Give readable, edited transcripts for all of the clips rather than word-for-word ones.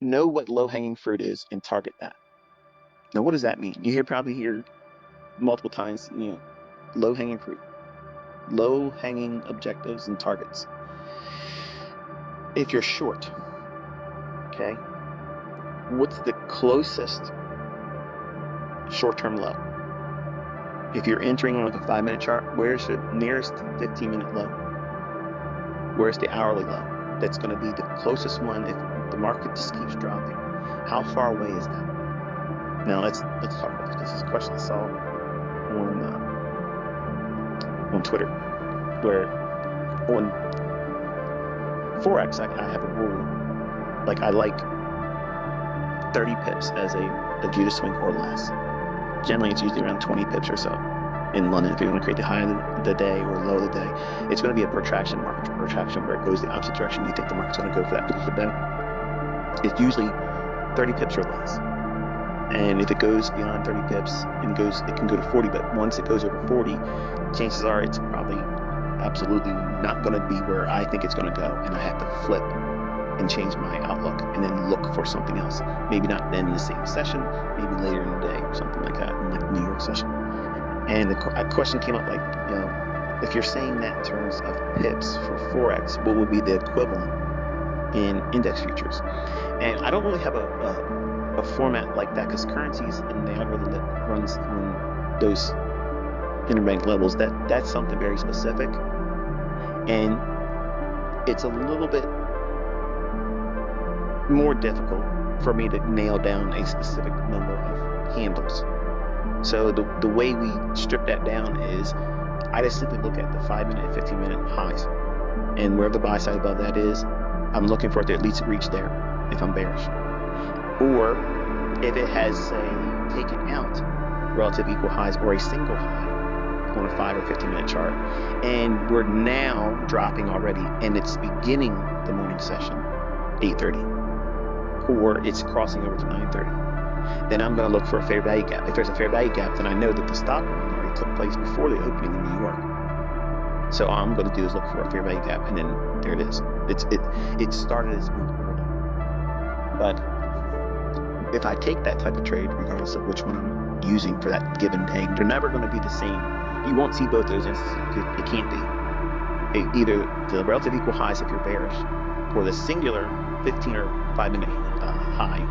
know what low-hanging fruit is and target that. Now, what does that mean? Probably hear multiple times, low-hanging fruit, low-hanging objectives and targets. If you're short, okay, what's the closest short-term low? If you're entering on like a 5-minute chart, where's the nearest 15-minute low? Where's the hourly low? That's going to be the closest one if the market just keeps dropping. How far away is that? Now let's talk about this. This is a question I saw on Twitter, where on Forex I have a rule, like I like 30 pips as a Judah Swing or less. Generally, it's usually around 20 pips or so in London. If you want to create the high of the day or low of the day, it's going to be a protraction, market protraction, where it goes the opposite direction you think the market's going to go for that particular day. It's usually 30 pips or less. And if it goes beyond 30 pips and it can go to 40, but once it goes over 40, chances are it's probably absolutely not going to be where I think it's going to go, and I have to flip and change my outlook and then look for something else. Maybe not then in the same session, maybe later in the day or something like that, in like the New York session. And a question came up, like, if you're saying that in terms of pips for Forex, what would be the equivalent in index futures? And I don't really have a format like that, because currencies and the algorithm that runs on those interbank levels, that's something very specific, and it's a little bit more difficult for me to nail down a specific number of handles. So the way we strip that down is I just simply look at the 5-minute and 15-minute highs, and wherever the buy side above that is, I'm looking for it to at least reach there if I'm bearish. Or if it has, say, taken out relative equal highs or a single high on a 5 or 15-minute chart, and we're now dropping already, and it's beginning the morning session 8:30, or it's crossing over to 9:30, then I'm going to look for a fair value gap. If there's a fair value gap, then I know that the stock run already took place before the opening in New York. So all I'm going to do is look for a fair value gap, and then there it is. It started as moving early. But if I take that type of trade, regardless of which one I'm using for that given day, they're never going to be the same. You won't see both those instances. It can't be. Either the relative equal highs if you're bearish, or the singular 15 or 5-minute high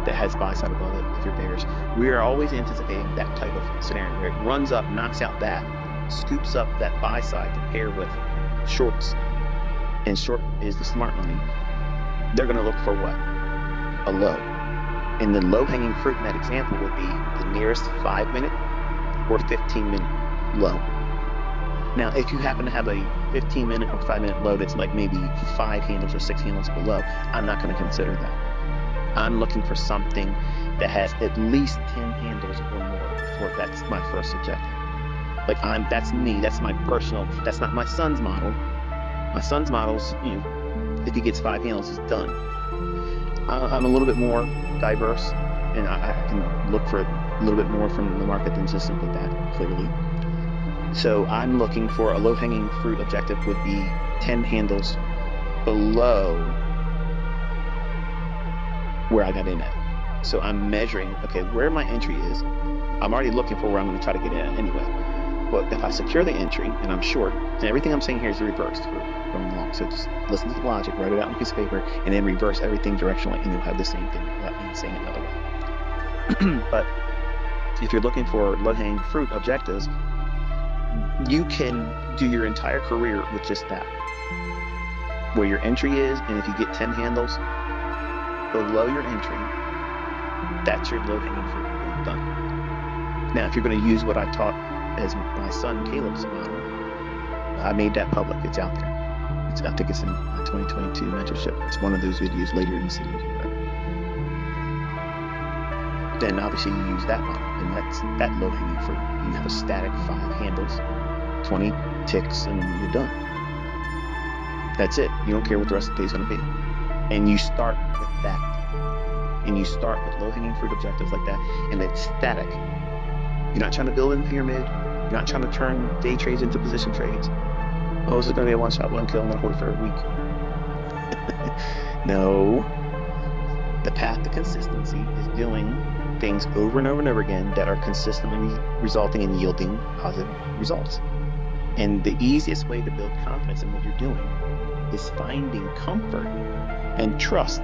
that has buy side above it if you're bearish. We are always anticipating that type of scenario where it runs up, knocks out that, scoops up that buy side to pair with shorts, and short is the smart money. They're going to look for what? A low. And the low-hanging fruit in that example would be the nearest 5-minute or 15-minute low. Now, if you happen to have a 15-minute or 5-minute low that's like maybe 5 handles or 6 handles below, I'm not going to consider that. I'm looking for something that has at least 10 handles or more before that's my first objective. Like that's me, that's my personal, that's not my son's model. My son's model's, if he gets 5 handles, he's done. I'm a little bit more diverse, and I can look for a little bit more from the market than just simply that, clearly. So I'm looking for a low-hanging fruit objective would be 10 handles below where I got in at. So I'm measuring, okay, where my entry is. I'm already looking for where I'm going to try to get in at anyway. But if I secure the entry and I'm short, and everything I'm saying here is reversed for going along. So just listen to the logic, write it out on a piece of paper, and then reverse everything directionally, and you'll have the same thing without me saying it another way. But if you're looking for low-hanging fruit objectives, you can do your entire career with just that. Where your entry is, and if you get 10 handles below your entry, that's your low-hanging fruit. You're done. Now, if you're going to use what I taught as my son Caleb's model, I made that public. It's out there. I think it's in my 2022 mentorship. It's one of those videos later in the series or whatever. Then obviously you use that model, and that's that low-hanging fruit. You have a static 5 handles, 20 ticks, and then you're done. That's it. You don't care what the rest of the day is going to be. And you start with that. And you start with low-hanging fruit objectives like that, and it's static. You're not trying to build a pyramid. You're not trying to turn day trades into position trades. Oh, this is going to be a one-shot, one kill. I'm going to hold it for a week. No. The path to consistency is doing things over and over and over again that are consistently resulting in yielding positive results. And the easiest way to build confidence in what you're doing is finding comfort and trust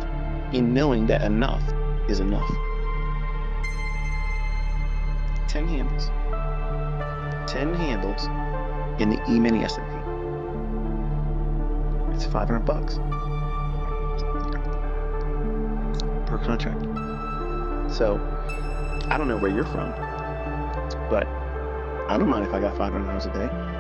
in knowing that enough is enough. 10 handles. 10 handles in the E-mini S&P. It's $500 per contract. So I don't know where you're from, but I don't mind if I got $500 a day.